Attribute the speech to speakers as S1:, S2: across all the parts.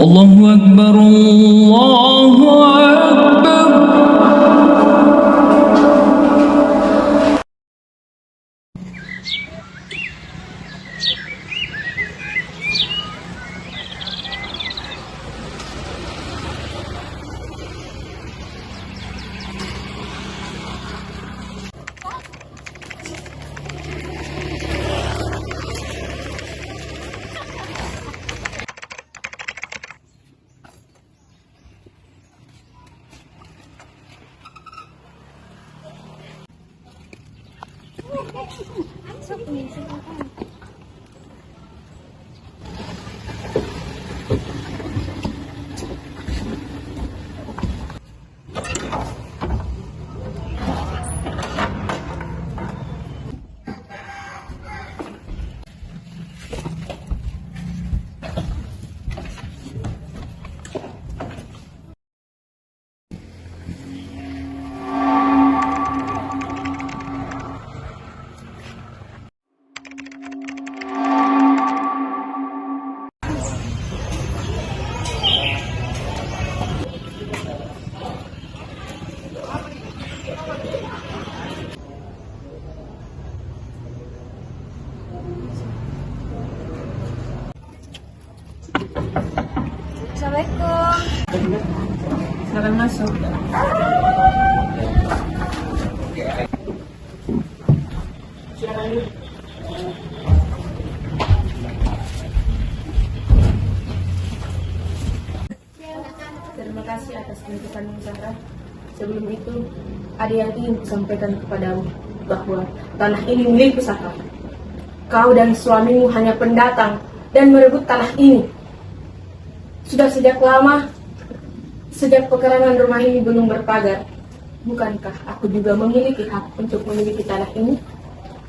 S1: Allahu Akbar, Allahu Akbar.
S2: Assalamualaikum.
S3: Silakan masuk. Terima kasih atas penjelasan Sarah. Sebelum itu, ada yang ingin kusampaikan kepadamu bahwa tanah ini milik pusaka. Kau dan suamimu hanya pendatang dan merebut tanah ini. Sudah sejak lama, sejak pekarangan rumah ini belum berpagar. Bukankah aku juga memiliki hak untuk memiliki tanah ini?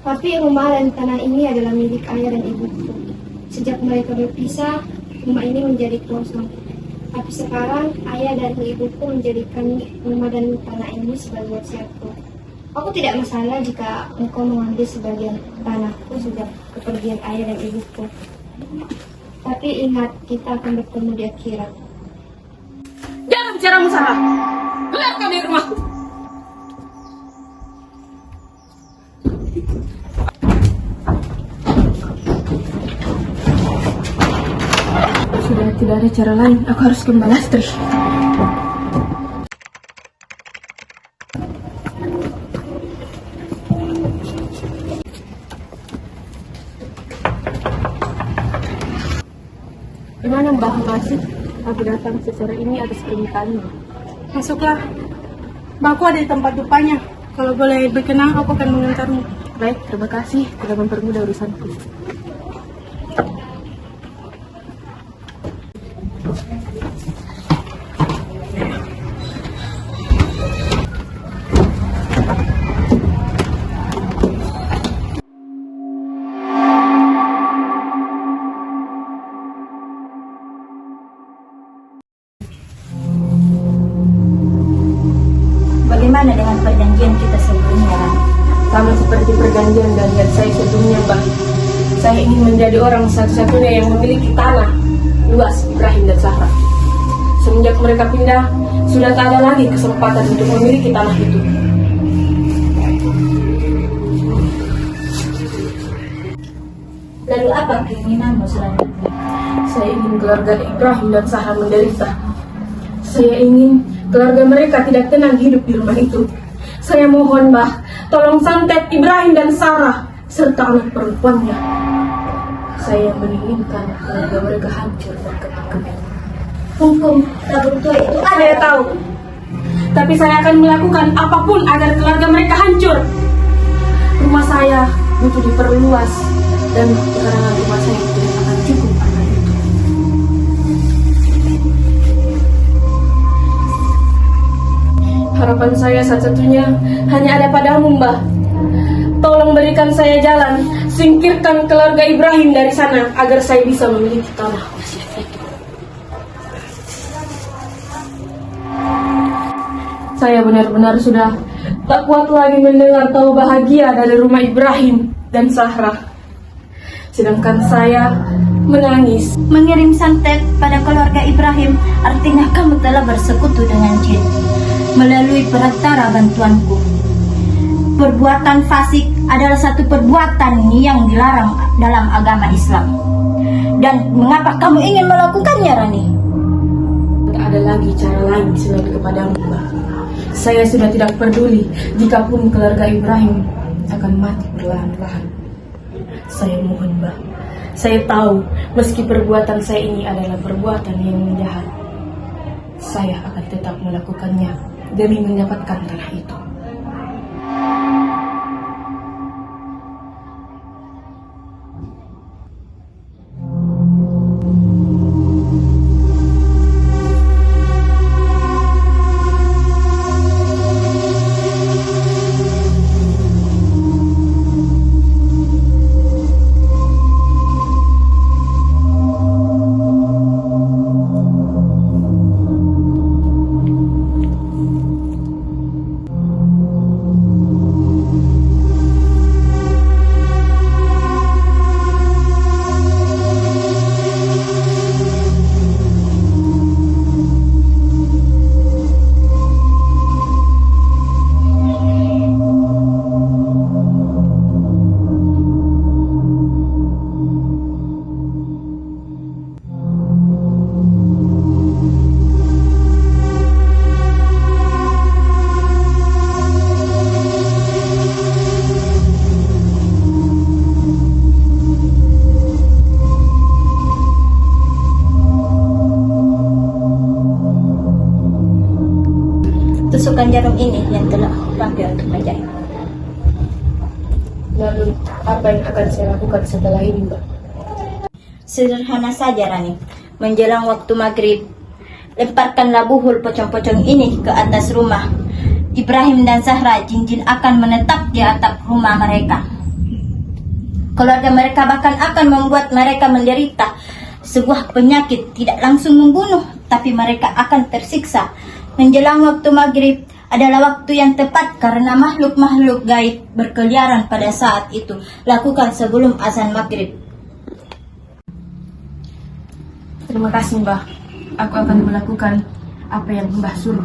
S2: Tapi rumah dan tanah ini adalah milik ayah dan ibuku. Sejak mereka berpisah, rumah ini menjadi kosong. Tapi sekarang ayah dan ibuku menjadikan rumah dan tanah ini sebagai wasiatku. Aku tidak masalah jika engkau mengambil sebagian tanahku sejak kepergian ayah dan ibuku. Tapi ingat, kita akan bertemu di akhirat.
S3: Jangan bicara musara. Keluar kau dari rumahku. Sudah tidak ada cara lain. Aku harus membalas terus. Gimana Mbah Masih? Aku datang secara ini atas permintaanmu.
S4: Masuklah. Mbakku ada di tempat dupanya. Kalau boleh berkenan, aku akan mengantarmu.
S3: Baik, terima kasih telah mempermudah urusanku.
S5: Bagaimana dengan perjanjian kita sebelumnya, Ran?
S3: Sama seperti perjanjian dan niat saya sebelumnya, Mbak. Saya ingin menjadi orang satu-satunya yang memiliki tanah luas Ibrahim dan Sarah. Semenjak mereka pindah, sudah tak ada lagi kesempatan untuk memiliki tanah itu.
S5: Lalu apa keinginanmu selanjutnya?
S3: Saya ingin keluarga Ibrahim dan Sarah menderita. Saya ingin keluarga mereka tidak tenang hidup di rumah itu. Saya mohon, Mbah, tolong santet Ibrahim dan Sarah serta anak perempuannya. Saya menginginkan keluarga mereka hancur dan kebal.
S5: Hukum tabur tua itu ada.
S3: Saya tahu, tapi saya akan melakukan apapun agar keluarga mereka hancur. Rumah saya butuh diperluas dan pekarangan rumah saya tidak akan cukup akan itu. Harapan saya satu-satunya hanya ada padamu, Mbah. Tolong berikan saya jalan, singkirkan keluarga Ibrahim dari sana agar saya bisa memiliki tanah wasiat itu. Saya benar-benar sudah tak kuat lagi mendengar tahu bahagia dari rumah Ibrahim dan Sarah. Sedangkan saya menangis.
S5: Mengirim santet pada keluarga Ibrahim artinya kamu telah bersekutu dengan jin melalui perantara bantuanku. Perbuatan fasik adalah satu perbuatan yang dilarang dalam agama Islam. Dan mengapa kamu ingin melakukannya, Rani?
S3: Tak ada lagi cara lain selain kepadamu, Mbak. Saya sudah tidak peduli jikapun keluarga Ibrahim akan mati perlahan-lahan. Saya mohon, Mbak. Saya tahu meski perbuatan saya ini adalah perbuatan yang jahat, saya akan tetap melakukannya demi mendapatkan tanah itu.
S5: Tusukkan jarum ini yang telah aku pakai untuk menjahit.
S3: Lalu, apa yang akan saya lakukan setelah ini, Mbak?
S5: Sederhana saja, Rani. Menjelang waktu maghrib, lemparkanlah buhul pocong-pocong ini ke atas rumah. Ibrahim dan Zahra, jin-jin akan menetap di atap rumah mereka. Keluarga mereka bahkan akan membuat mereka menderita sebuah penyakit tidak langsung membunuh, tapi mereka akan tersiksa. Menjelang waktu maghrib adalah waktu yang tepat karena makhluk-makhluk gaib berkeliaran pada saat itu. Lakukan sebelum azan maghrib.
S3: Terima kasih, Mbah. Aku akan melakukan apa yang Mbah suruh.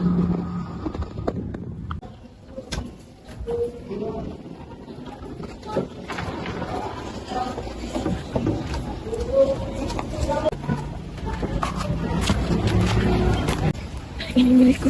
S3: Ini milikku.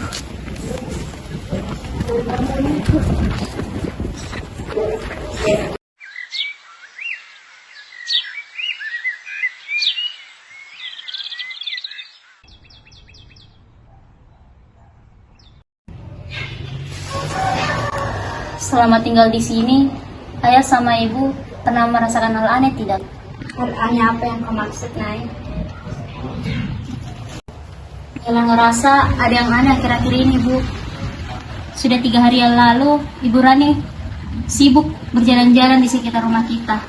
S6: Selama tinggal di sini, ayah sama ibu pernah merasakan hal aneh tidak?
S2: Hal aneh apa yang kau maksud, Nay?
S6: Ella ngerasa ada yang aneh akhir-akhir ini, Bu. Sudah 3 hari yang lalu, Ibu Rani sibuk berjalan-jalan di sekitar rumah kita.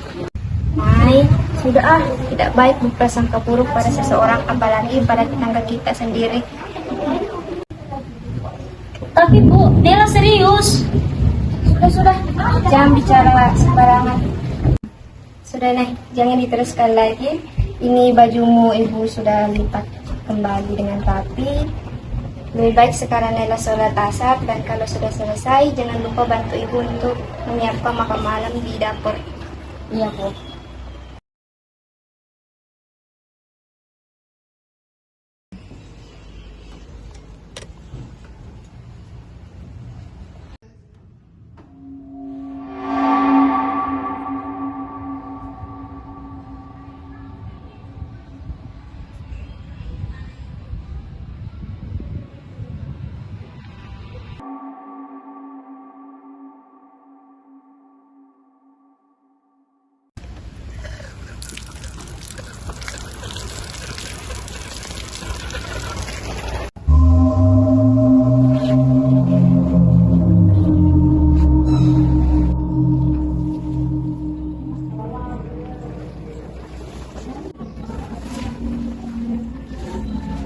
S2: Nay, sudah tidak baik berprasangka buruk pada seseorang, apalagi pada tetangga kita sendiri.
S6: Tapi Bu, Nela serius.
S2: Sudah, jangan bicara sembarangan. Sudah, Nay, jangan diteruskan lagi. Ini bajumu ibu sudah lipat kembali dengan rapi. Lebih baik sekarang Nela sholat asar, dan kalau sudah selesai jangan lupa bantu ibu untuk menyiapkan makan malam di dapur.
S6: Iya, Bu.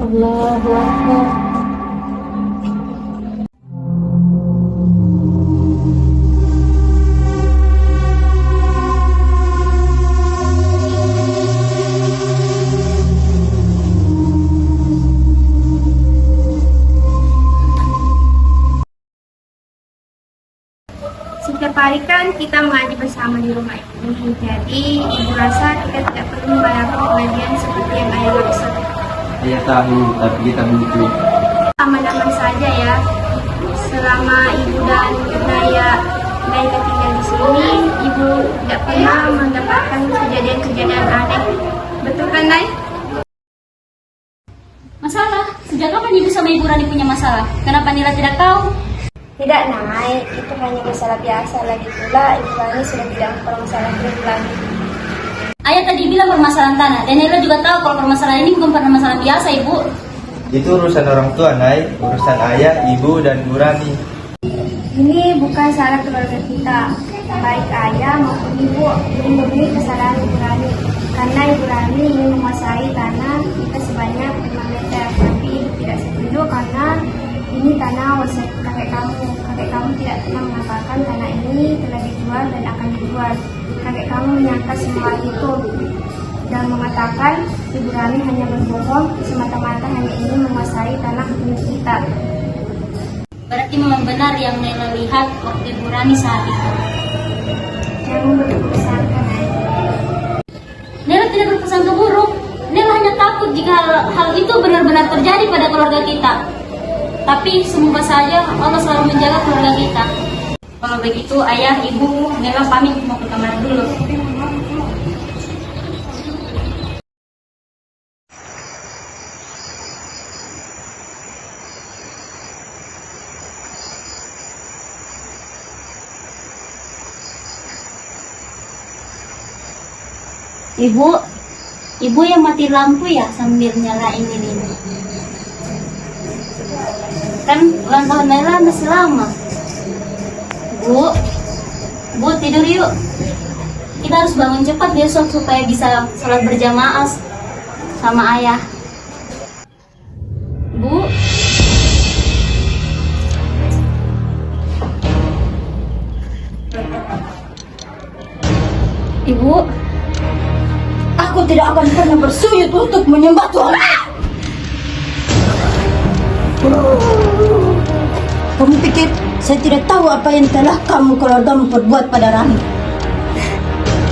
S2: Allahu Akbar. Setiap hari kan kita mengaji bersama di rumah ini. Jadi ibu rasa kita tidak perlu mengadakan pengajian seperti yang ayah maksud.
S7: Ayah tahu, tapi kita butuh.
S2: Aman-aman saja ya. Selama ibu dan Naila tinggal di sini, ibu tidak pernah mendapatkan kejadian-kejadian aneh. Betul kan, Nay?
S6: Masalah? Sejak kapan ibu sama ibu Rani punya masalah? Kenapa Nila tidak tahu?
S2: Tidak, Nay. Itu hanya masalah biasa. Lagi pula, ibu Rani sudah tidak mempermasalahkan ibu lagi.
S6: Ayah tadi bilang permasalahan tanah, dan Nila juga tahu kalau permasalahan ini bukan permasalahan biasa, ibu.
S7: Itu urusan orang tua, Nay. Urusan ayah, ibu, dan Bu Rani.
S2: Ini bukan salah keluarga kita. Baik ayah maupun ibu memberi kesalahan ibu Rani. Karena ibu Rani ingin menguasai tanah kita sebanyak 5 meter. Tapi ibu tidak setuju karena ini tanah wasiat kakek kamu. Kakek kamu tidak pernah mengatakan tanah ini telah dijual dan akan dijual. Kakek kamu menyangka semua itu dan mengatakan ibu Rani hanya berbohong semata-mata hanya ingin menguasai tanah milik kita.
S6: Berarti memang benar yang Nela lihat waktu ibu Rani saat itu.
S2: Jangan berprasangka, Nay.
S6: Nela tidak berprasangka buruk. Nela hanya takut jika hal itu benar-benar terjadi pada keluarga kita. Tapi semoga saja Allah selalu menjaga keluarga kita. Kalau begitu ayah, ibu, Nela pamit mau ke kamar dulu. Ibu yang mati lampu ya sambil nyalain ini. Kan ulang tahun Nela masih lama. Bu tidur yuk. Kita harus bangun cepat besok supaya bisa sholat berjamaah sama ayah. Bu. Ibu.
S5: Aku tidak akan pernah bersujud untuk menyembah Tuhan. Kamu pikir saya tidak tahu apa yang telah kamu keluargamu perbuat pada Rani?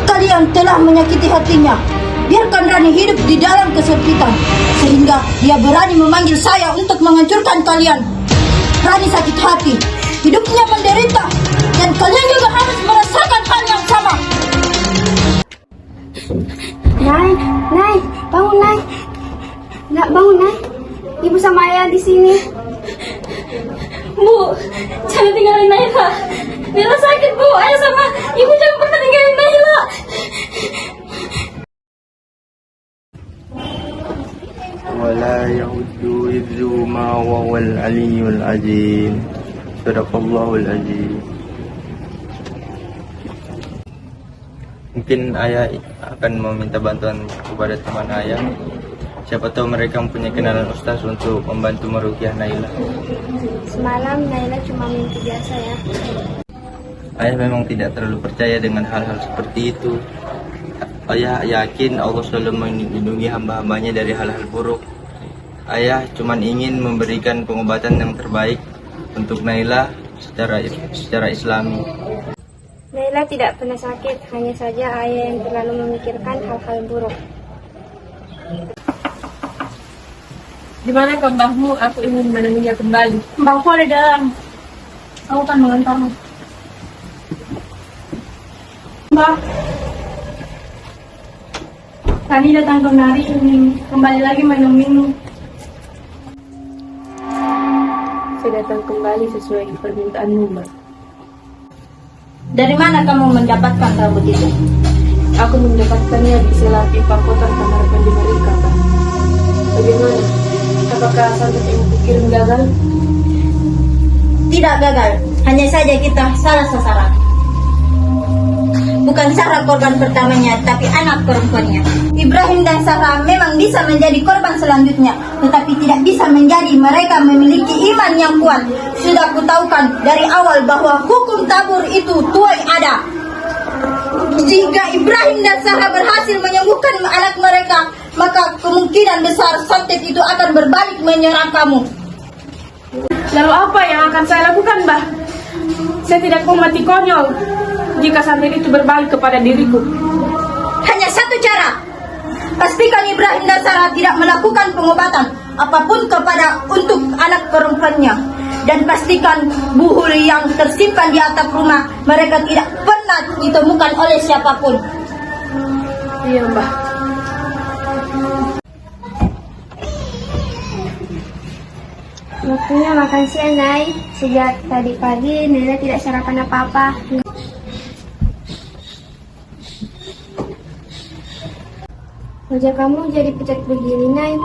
S5: Kalian telah menyakiti hatinya. Biarkan Rani hidup di dalam kesempitan sehingga dia berani memanggil saya untuk menghancurkan kalian. Rani sakit hati, hidupnya menderita, dan kalian juga harus merasakan hal yang sama.
S2: Nay, bangun, Nay. Nak bangun, Nay. Ibu sama ayah di sini.
S6: Bu, jangan tinggalin Naila. Naila sakit, Bu. Ayah sama ibu jangan pernah tinggalin Naila.
S7: ولا يعد حفظهما وهو العلي العظيم صدق الله العظيم. Mungkin ayah akan meminta bantuan kepada teman ayah. Siapa tahu mereka mempunyai kenalan ustaz untuk membantu meruqyah Naila.
S2: Semalam Naila cuma mimpi biasa ya.
S7: Ayah memang tidak terlalu percaya dengan hal-hal seperti itu. Ayah yakin Allah selalu melindungi hamba-hambanya dari hal-hal buruk. Ayah cuma ingin memberikan pengobatan yang terbaik untuk Naila secara islami.
S2: Naila tidak pernah sakit, hanya saja ayah yang terlalu memikirkan hal-hal buruk.
S3: Di mana mbahmu? Aku ingin menemuinya kembali.
S4: Mbakku ada dalam. Aku akan mengantarmu. Mbak, tadi datang kemari ingin kembali lagi menemuimu.
S3: Saya datang kembali sesuai permintaanmu, Mbak.
S5: Dari mana kamu mendapatkan rambut itu?
S3: Aku mendapatkannya di sela pipa kotor kamar mandi mereka, Mbak. Bagaimana? Apakah santet yang kukirim gagal?
S5: Tidak gagal, hanya saja kita salah sasaran. Bukan Sarah korban pertamanya, tapi anak perempuannya. Ibrahim dan Sarah memang bisa menjadi korban selanjutnya, tetapi tidak bisa menjadi mereka memiliki iman yang kuat. Sudah kutahukan dari awal bahwa hukum tabur itu tuai ada. Jika Ibrahim dan Sarah berhasil menyembuhkan anak mereka, maka kemungkinan besar santet itu akan berbalik menyerang kamu.
S3: Lalu apa yang akan saya lakukan, Mbak? Saya tidak mau mati konyol jika santet itu berbalik kepada diriku.
S5: Hanya satu cara. Pastikan Ibrahim dan Sarah tidak melakukan pengobatan apapun untuk anak perempuannya. Dan pastikan buhul yang tersimpan di atap rumah mereka tidak pernah ditemukan oleh siapapun.
S3: Iya, Mbak.
S2: Waktunya makan siang, Nay. Sejak tadi pagi, Nela tidak sarapan apa-apa. Wajah kamu jadi pucat begini, Nay.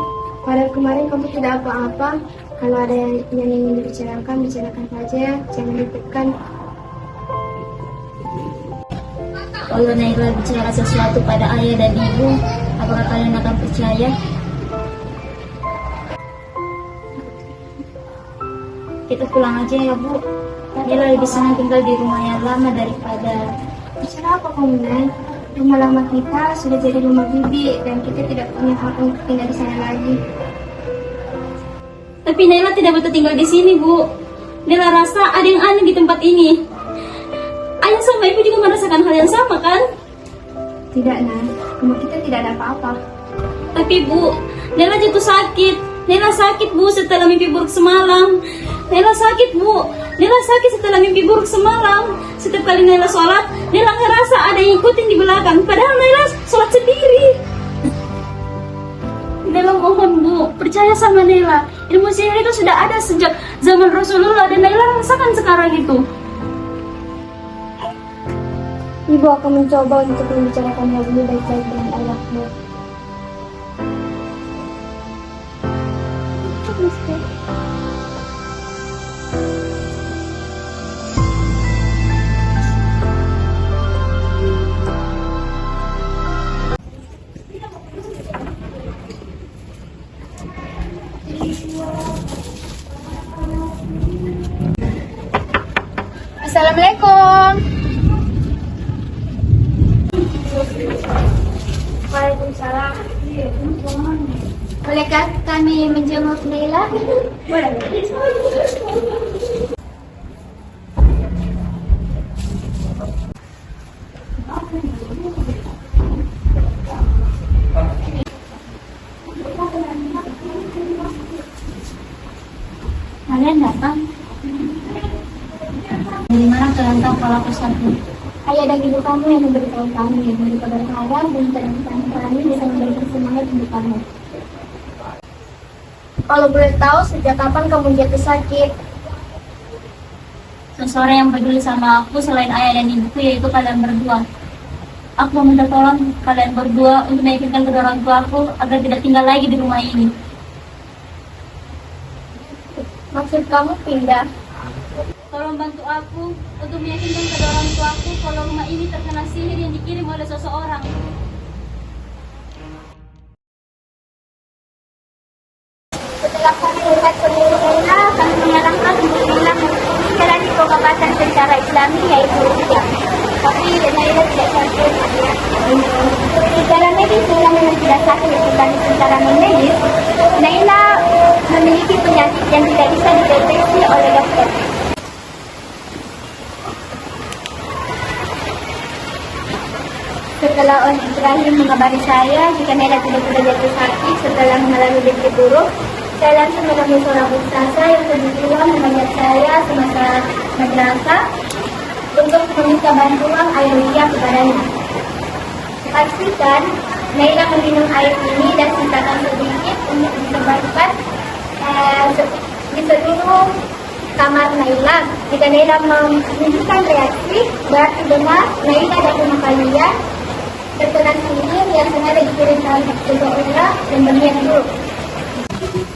S2: Padahal kemarin kamu tidak apa-apa. Kalau ada yang ingin dibicarakan, bicarakan saja. Jangan ditekan.
S6: Kalau Naila bicara sesuatu pada ayah dan ibu, apakah kalian akan percaya? Kita pulang aja ya, Bu. Naila lebih senang tinggal di rumah yang lama daripada...
S2: Bicara apa kamu, Nay? Rumah lama kita sudah jadi rumah bibi dan kita tidak punya hak untuk tinggal di sana lagi.
S6: Tapi Naila tidak betul tinggal di sini, Bu. Naila rasa ada yang aneh di tempat ini. Ayah sama ibu juga merasakan hal yang sama, kan?
S2: Tidak, Nay. Rumah kita tidak ada apa-apa.
S6: Tapi Bu, Naila jatuh sakit. Naila sakit, Bu, setelah mimpi buruk semalam. Naila sakit, Bu. Naila sakit setelah mimpi buruk semalam. Setiap kali Naila sholat, Naila ngerasa ada yang ikutin di belakang. Padahal Naila sholat sendiri. Naila mohon, Bu, percaya sama Naila. Ilmu sihir itu sudah ada sejak zaman Rasulullah dan Naila rasakan sekarang itu.
S2: Ibu akan mencoba untuk membicarakan hal ini baik-baik dengan ayahmu.
S4: Assalamualaikum.
S2: Waalaikumsalam. Bolehkah kami menjenguk Naila? Boleh.
S6: Kalian datang? Dari mana kalian tahu kalau aku sakit?
S2: Ayah dan ibu kamu yang memberitahu kami dari kabar kadang dan ternyata kami bisa memberikan semangat untuk kamu. Kalau boleh tahu, sejak kapan kamu jatuh sakit?
S6: Seseorang yang peduli sama aku selain ayah dan ibuku yaitu kalian berdua. Aku meminta tolong kalian berdua untuk meyakinkan kedua orang tua aku agar tidak tinggal lagi di rumah ini.
S2: Maksud kamu pindah?
S6: Tolong bantu aku untuk meyakinkan kedua orang tua aku kalau rumah ini terkena sihir yang dikirim oleh seseorang.
S2: Setelah kami lihat kondisi Naila, kami menyarankan untuk Naila menjalani pengobatan secara Islami yaitu ruqyah. Tapi Naila tidak sakit. Secara medis Naila memang tidak sakit, tetapi secara non-medis Naila memiliki penyakit yang tidak bisa dideteksi oleh dokter. Setelah Om Ibrahim mengabari saya jika Naila tidak jatuh sakit setelah mengalami mimpi buruk, saya langsung menemui seorang ustazah yang kebetulan mengajak saya semasa madrasah untuk meminta bantuan air ruqyah kepadanya. Pastikan Naila meminum air ini dan singkatan sedikit untuk disebarkan di seluruh kamar Naila. Jika Naila menunjukkan reaksi, berarti benar Naila dan rumah kalian terkena sihir yang sengaja dikirimkan kedua orang dan berniat buruk.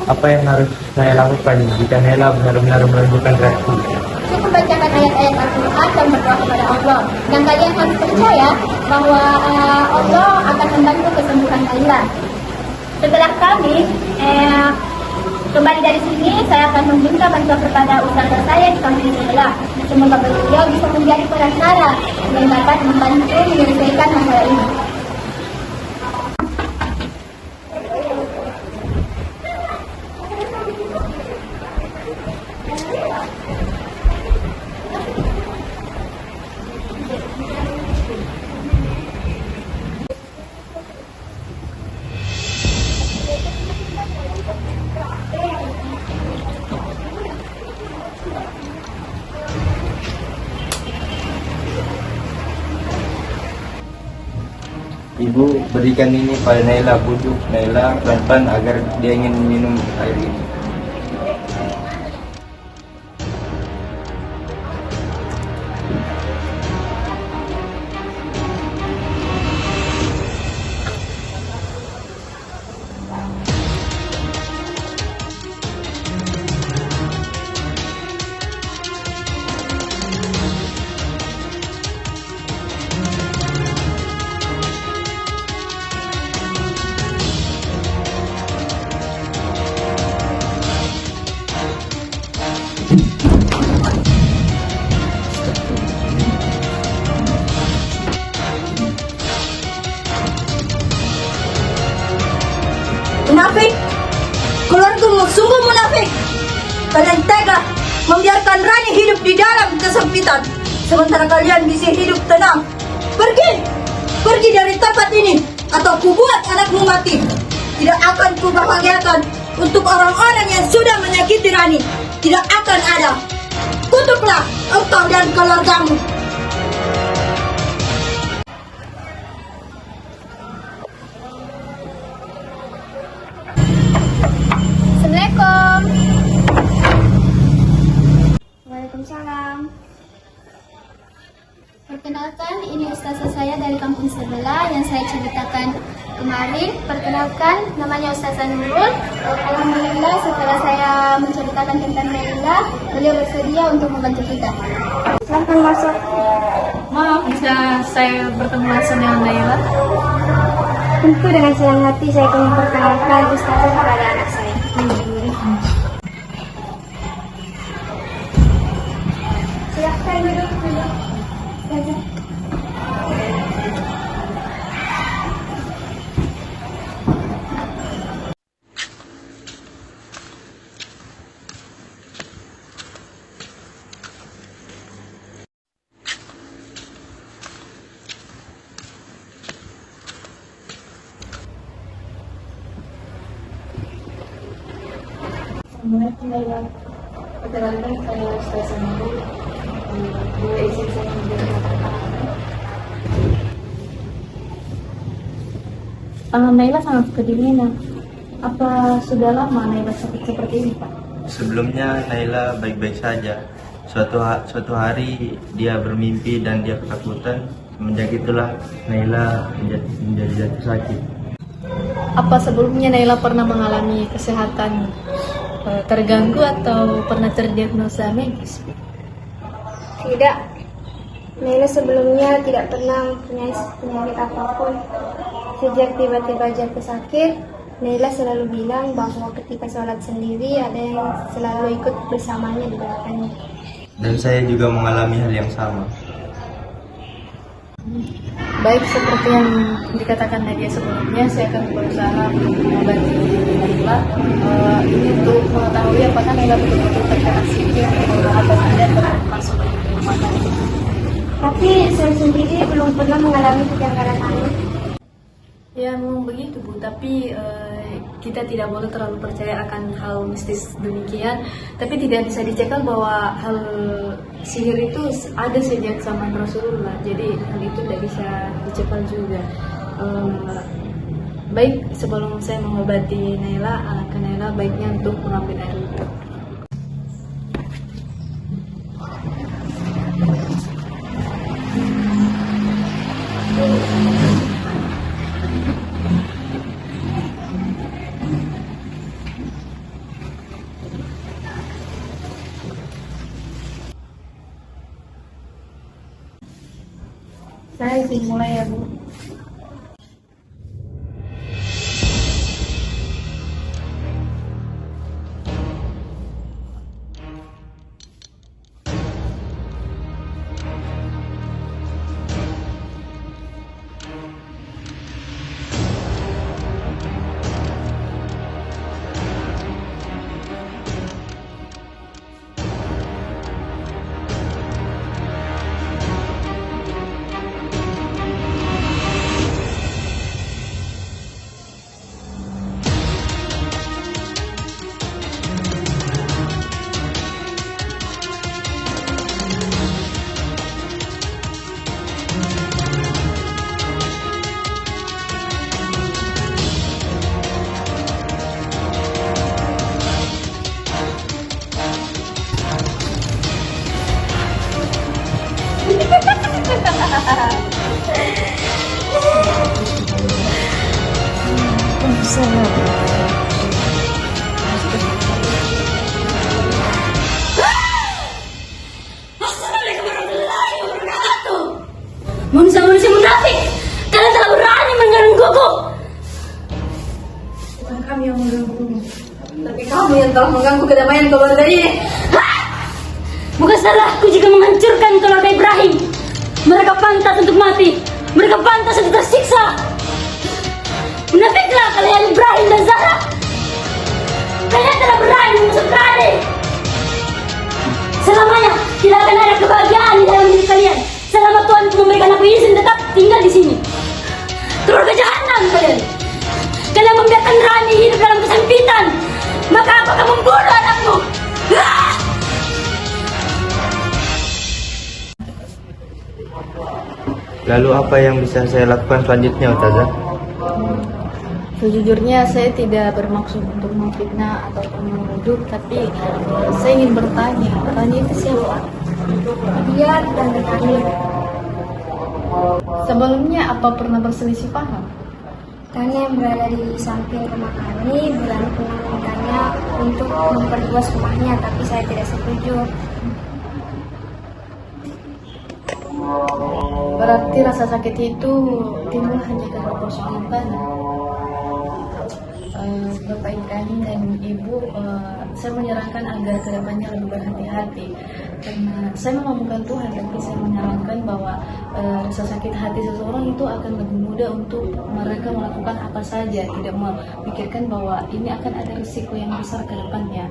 S7: Apa yang harus saya lakukan jika Naila benar-benar menunjukkan reaksi?
S2: Cukup bacakan ayat-ayat Al-Quran dan berdoa kepada Allah. Dan kalian harus percaya bahwa Allah akan membantu kesembuhan Naila. Setelah kami kembali dari sini, saya akan meminta bantuan kepada ustazah saya di kampung Naila. Semoga beliau bisa menjadi perantara yang dapat membantu menyelesaikan masalah ini.
S7: Ibu berikan ini pada Naila, bujuk Naila pelan-pelan agar dia ingin minum air ini.
S5: Munafik! Keluargamu sungguh munafik! Kalian tega membiarkan Rani hidup di dalam kesempitan, sementara kalian bisa hidup tenang. Pergi! Pergi dari tempat ini, atau kubuat anakmu mati. Tidak akan kubahagiakan untuk orang-orang yang sudah menyakiti Rani. Tidak akan ada. Kutuklah engkau dan keluargamu.
S2: Assalamualaikum. Waalaikumsalam.
S6: Perkenalkan, ini ustazah saya dari kampung sebelah yang saya ceritakan kemarin. Perkenalkan, namanya Ustazah Nurul. Alhamdulillah, setelah saya menceritakan tentang Naila, beliau bersedia untuk membantu kita.
S2: Silahkan masuk.
S3: Maaf, bisa saya bertemu langsung dengan Naila?
S2: Tentu dengan senang hati saya akan memperkenalkan Ustazah kepada anak saya. Silahkan duduk dulu. Ustazah.
S3: Perkenalkan, saya Ustazah Nurul. Boleh izin saya menjadi Naila sangat kedinginan. Apa sudah lama Naila sakit seperti ini, Pak?
S7: Sebelumnya Naila baik-baik saja. Suatu hari dia bermimpi dan dia ketakutan. Semenjak itulah Naila menjadi jatuh sakit.
S3: Apa sebelumnya Naila pernah mengalami kesehatan terganggu atau pernah terdiagnosa medis?
S2: Tidak. Naila sebelumnya tidak pernah mempunyai penyakit apapun. Sejak tiba-tiba jatuh sakit, Naila selalu bilang bahwa ketika sholat sendiri ada yang selalu ikut bersamanya di belakangnya.
S7: Dan saya juga mengalami hal yang sama.
S3: Baik, seperti yang dikatakan Nadia sebelumnya, saya akan berusaha mengobati Naila. Ini untuk mengetahui apakah Naila betul-betul terkena sihir atau tidak termasuk rumah tangga.
S2: Tapi saya sendiri belum pernah mengalami kejanggalan aneh.
S3: Ya memang begitu Bu, tapi kita tidak boleh terlalu percaya akan hal mistis demikian. Tapi tidak bisa dicekal bahwa hal sihir itu ada sejak zaman Rasulullah. Jadi hal itu tidak bisa dicekal juga. Baik, sebelum saya mengobati Naila, anak Naila baiknya untuk mengambil air wudhu. Saya izin mulai ya Bu.
S6: Manusia-manusia munafik, kalian telah berani menggangguku.
S3: Bukan kami yang mengganggumu, tapi kamu yang telah mengganggu kedamaian keluarga ini.
S6: Bukan salahku jika menghancurkan keluarga Ibrahim. Mereka pantas untuk mati. Mereka pantas untuk tersiksa. Munafiklah kalian Ibrahim dan Zahra. Kalian telah berani mengusuk Rani. Selamanya tidak akan ada kebahagiaan di dalam diri kalian selama Tuhan memberikan aku izin tetap tinggal di sini. Keluarga jahanam kalian. Kalian membiarkan Rani hidup dalam kesempitan, maka aku akan membunuh anakmu.
S7: Lalu apa yang bisa saya lakukan selanjutnya, Ustazah?
S3: Sejujurnya saya tidak bermaksud untuk memfitnah ataupun menuduh, tapi saya ingin bertanya, Rani itu siapa?
S2: Dia dan kami.
S3: Sebelumnya apa pernah berselisih paham?
S2: Kami yang berada di samping rumah kami berani menginginkannya untuk memperluas rumahnya, tapi saya tidak setuju.
S3: Berarti rasa sakit itu timbul hanya karena persoalan. Bapak Ibrahim dan Ibu, saya menyarankan agar kedepannya lebih berhati-hati, karena saya memang bukan Tuhan, tapi saya menyarankan bahwa rasa sakit hati seseorang itu akan lebih mudah untuk mereka melakukan apa saja, tidak memikirkan bahwa ini akan ada risiko yang besar ke depannya.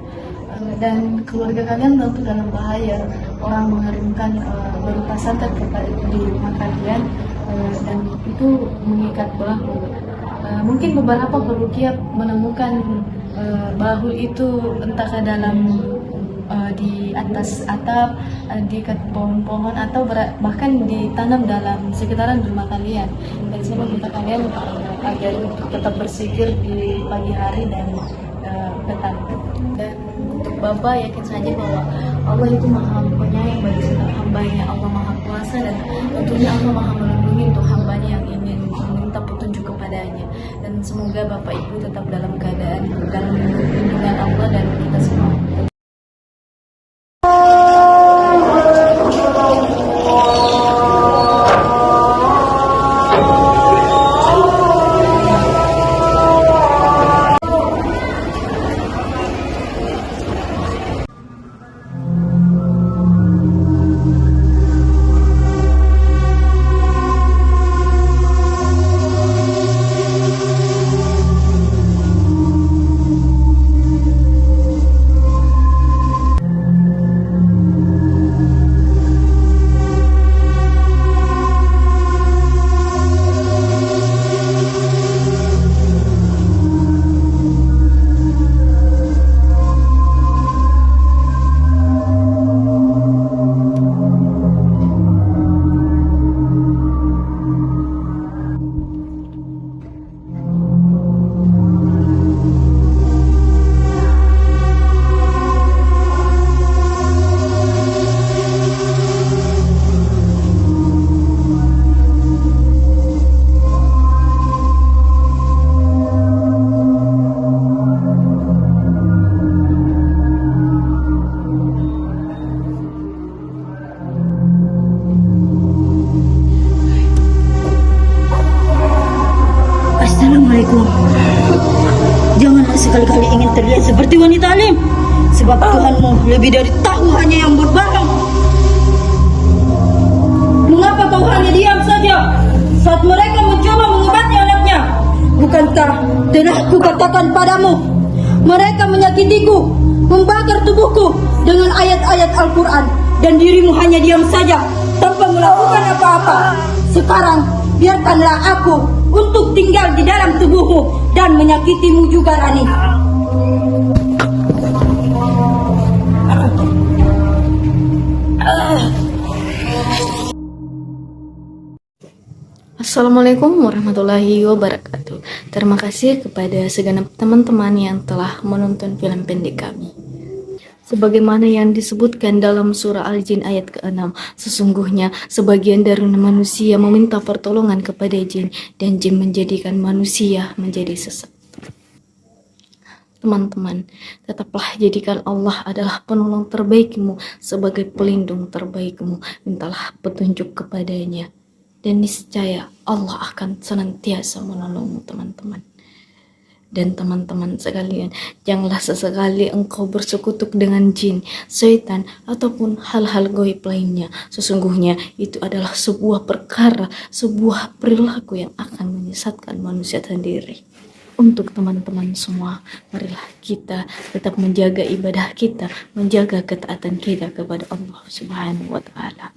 S3: Dan keluarga kalian tentu dalam bahaya. Orang mengirimkan berita santet kepada di rumah kalian, dan itu mengikat bahu. Mungkin beberapa perukiat menemukan bahu itu entah ke dalam di atas atap, diikat pohon-pohon, atau bahkan ditanam dalam sekitaran rumah kalian. Dan saya meminta kalian agar tetap bersikir di pagi hari dan petang. Dan untuk Bapak yakin saja bahwa Allah itu maha penyayang bagi setiap hambanya. Allah maha kuasa, dan tentunya Allah maha melindungi untuk hambanya yang ingin meminta petunjuk kepadanya. Dan semoga Bapak Ibu tetap dalam keadaan dalam lindungan Allah dan kita semua.
S5: Assalamualaikum. Janganlah sekali-kali ingin terlihat seperti wanita alim, sebab Tuhanmu lebih dari tahu hanya yang berbarang. Mengapa kau hanya diam saja saat mereka mencoba mengobati anaknya? Bukankah telah kukatakan padamu, mereka menyakitiku, membakar tubuhku dengan ayat-ayat Al-Quran, dan dirimu hanya diam saja tanpa melakukan apa-apa. Sekarang biarkanlah aku untuk tinggal di dalam tubuhmu dan menyakitimu juga, Rani.
S3: Assalamualaikum warahmatullahi wabarakatuh. Terima kasih kepada segenap teman-teman yang telah menonton film pendek kami. Sebagaimana yang disebutkan dalam surah Al-Jin ayat ke-6, sesungguhnya sebagian dari manusia meminta pertolongan kepada jin, dan jin menjadikan manusia menjadi sesat. Teman-teman, tetaplah jadikan Allah adalah penolong terbaikmu, sebagai pelindung terbaikmu. Mintalah petunjuk kepadanya,
S8: dan niscaya Allah akan senantiasa menolongmu teman-teman. Dan teman-teman sekalian, janganlah sesekali engkau bersekutu dengan jin, syaitan, ataupun hal-hal gaib lainnya. Sesungguhnya itu adalah sebuah perkara, sebuah perilaku yang akan menyesatkan manusia sendiri. Untuk teman-teman semua, marilah kita tetap menjaga ibadah kita, menjaga ketaatan kita kepada Allah Subhanahu wa Ta'ala.